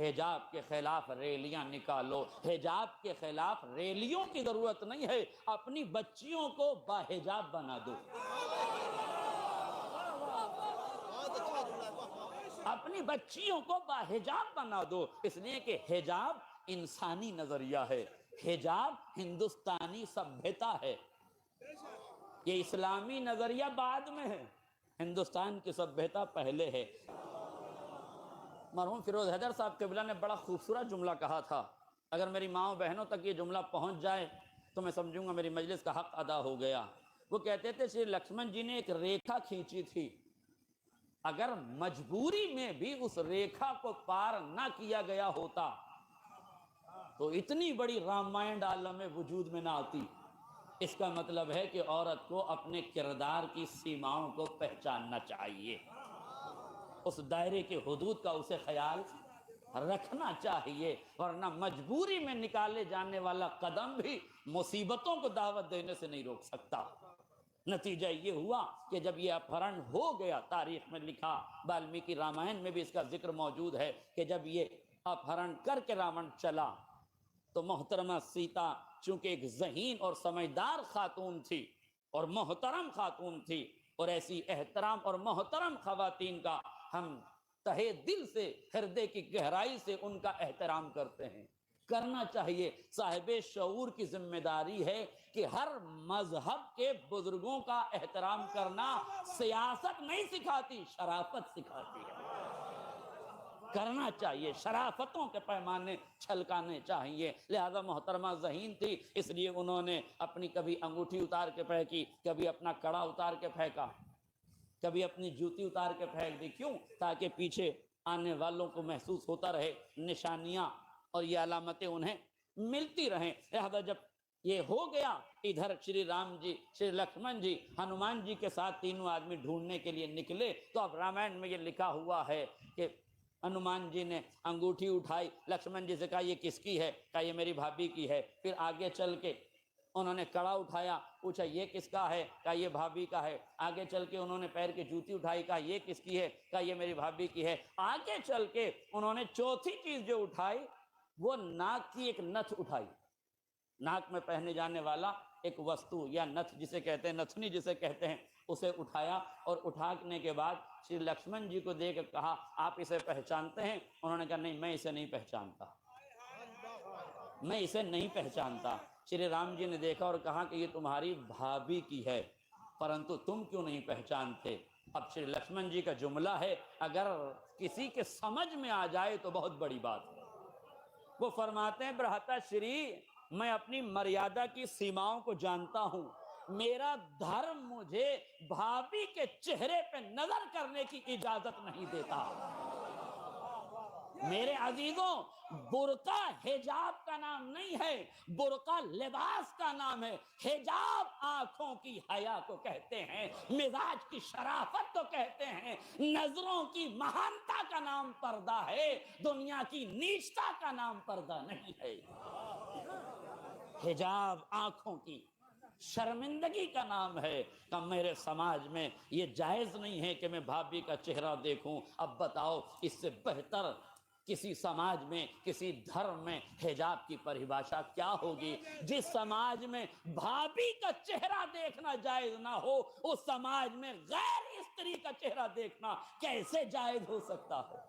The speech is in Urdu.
حجاب کے خلاف ریلیاں نکالو. حجاب کے خلاف ریلیوں کی ضرورت نہیں ہے، اپنی بچیوں کو باحجاب بنا دو. اپنی بچیوں کو باحجاب بنا دو، اس لیے کہ حجاب انسانی نظریہ ہے، حجاب ہندوستانی سبھیتا ہے. یہ اسلامی نظریہ بعد میں ہے، ہندوستان کی سبھیتا پہلے ہے. مرحوم فیروز حیدر صاحب قبلہ نے بڑا خوبصورت جملہ کہا تھا، اگر میری ماؤں بہنوں تک یہ جملہ پہنچ جائے تو میں سمجھوں گا میری مجلس کا حق ادا ہو گیا. وہ کہتے تھے شری لکشمن جی نے ایک ریکھا کھینچی تھی، اگر مجبوری میں بھی اس ریکھا کو پار نہ کیا گیا ہوتا تو اتنی بڑی رامائن عالم وجود میں نہ آتی. اس کا مطلب ہے کہ عورت کو اپنے کردار کی سیماؤں کو پہچاننا چاہیے، اس دائرے کے حدود کا اسے خیال رکھنا چاہیے، ورنہ مجبوری میں نکالے جانے والا قدم بھی مصیبتوں کو دعوت دینے سے نہیں روک سکتا. نتیجہ یہ ہوا کہ جب یہ اپہرن ہو گیا، تاریخ میں لکھا، والمیکی رامائن میں بھی اس کا ذکر موجود ہے کہ جب یہ اپہرن کر کے راون چلا تو محترمہ سیتا چونکہ ایک ذہین اور سمجھدار خاتون تھی اور محترم خاتون تھی، اور ایسی احترام اور محترم خواتین کا ہم تہے دل سے، ہردے کی گہرائی سے ان کا احترام کرتے ہیں، کرنا چاہیے. صاحب شعور کی ذمہ داری ہے کہ ہر مذہب کے بزرگوں کا احترام کرنا سیاست نہیں سکھاتی، شرافت سکھاتی ہے. کرنا چاہیے، شرافتوں کے پیمانے چھلکانے چاہیے. لہذا محترمہ ذہین تھی، اس لیے انہوں نے اپنی کبھی انگوٹھی اتار کے پھینکی، کبھی اپنا کڑا اتار کے پھینکا، کبھی اپنی جوتی اتار کے پھینک دی. کیوں؟ تاکہ پیچھے آنے والوں کو محسوس ہوتا رہے، نشانیاں اور یہ علامتیں انہیں ملتی رہیں. لہذا جب یہ ہو گیا، ادھر شری رام جی، شری لکشمن جی ہنومان جی کے ساتھ تینوں آدمی ڈھونڈنے کے لیے نکلے. تو اب رامائن میں یہ لکھا ہوا ہے کہ ہنومان جی نے انگوٹھی اٹھائی، لکشمن جی سے کہا یہ کس کی ہے؟ کہا یہ میری بھابھی کی ہے. پھر آگے چل کے انہوں نے کڑا اٹھایا، پوچھا یہ کس کا ہے؟ کہا یہ بھابھی کا ہے. آگے چل کے انہوں نے پیر کی جوتی اٹھائی، کہا یہ کس کی ہے؟ کہا یہ میری بھابھی کی ہے. آگے چل کے انہوں نے چوتھی چیز جو اٹھائی وہ ناک کی ایک نتھ اٹھائی. ناک میں پہنے جانے والا ایک وستو یا نتھ جسے کہتے ہیں، نتھنی جسے کہتے ہیں، اسے اٹھایا. اور اٹھانے کے بعد شری لکشمن جی کو دیکھ کر کہا آپ اسے پہچانتے ہیں؟ انہوں نے کہا نہیں، میں اسے نہیں پہچانتا، میں اسے نہیں پہچانتا. شری رام جی نے دیکھا اور کہا کہ یہ تمہاری بھابھی کی ہے، پرنتو تم کیوں نہیں پہچانتے؟ اب شری لکشمن جی کا جملہ ہے، اگر کسی کے سمجھ میں آ جائے تو بہت بڑی بات ہے. وہ فرماتے ہیں برہتا شری، میں اپنی مریادہ کی سیماؤں کو جانتا ہوں، میرا دھرم مجھے بھابھی کے چہرے پہ نظر کرنے کی اجازت نہیں دیتا. میرے عزیزوں، برقع حجاب کا نام نہیں ہے، برقع لباس کا نام ہے. حجاب آنکھوں کی حیا کو کہتے ہیں، مزاج کی شرافت کو کہتے ہیں، نظروں کی مہانتا کا نام پردہ ہے، دنیا کی نیچتا کا نام پردہ نہیں ہے. حجاب آنکھوں کی شرمندگی کا نام ہے. کہ میرے سماج میں یہ جائز نہیں ہے کہ میں بھابھی کا چہرہ دیکھوں. اب بتاؤ اس سے بہتر کسی سماج میں، کسی دھرم میں حجاب کی پریبھاشا کیا ہوگی؟ جس سماج میں بھابھی کا چہرہ دیکھنا جائز نہ ہو، اس سماج میں غیر استری کا چہرہ دیکھنا کیسے جائز ہو سکتا ہے؟